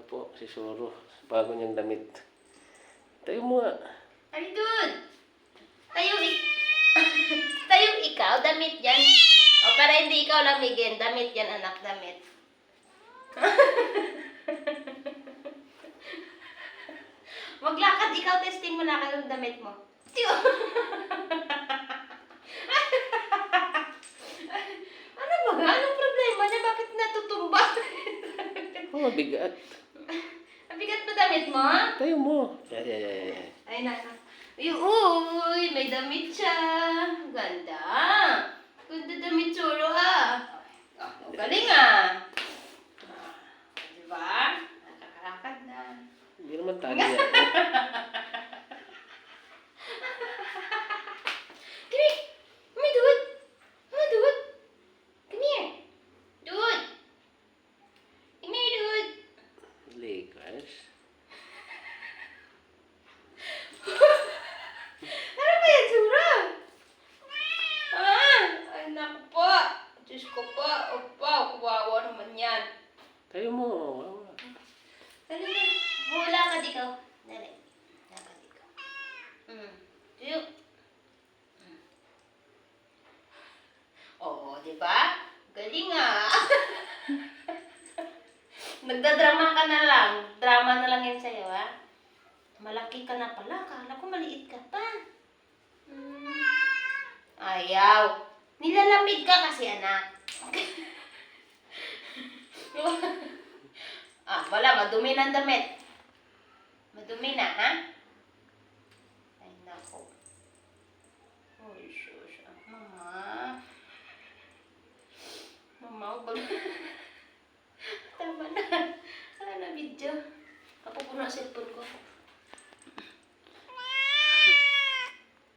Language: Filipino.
po si Suro. Bago niyang damit. Tayo mo nga. Ay, dude! Tayong ikaw, damit yan. O, para hindi ikaw lamigin, damit yan, anak, damit. Maglakad, ikaw, testing mo na kayong damit mo. Ano ba ga? Anong problema niya? Bakit natutumba? Mabigat. Mabigat ba damit mo? Tayo mo. Ay. Ay, nasa. Uy, may damit siya. Ganda. Ganda damit, Suro, ah. Galing, ah. Diba? Nakakalakad na. Hindi naman tali yan. Come here. Come here, dude. Come on, dude. Come here. Dude. Come here, dude. Lakers. Ano ba yan, Suro? Ah, ay, naku po. Diyos ko po. Opa, kawawa naman yan. Tayo mo. Dali na. Hula ka dikaw. Dali. Hula ka dikaw. Tuyo. Oo, di ba? Galing ah. Nagdadrama ka na lang. Drama na lang yan sa'yo, ha? Malaki ka na pala. Kala ko maliit ka pa. Ayaw. Nilalamig ka kasi, anak. Wala. Madumi na ang damit. Madumi na, ha? Ay, nako. Uy, shush. Mama. Mama, wag. Tama na. Ano na video? Ako po na cellphone ko.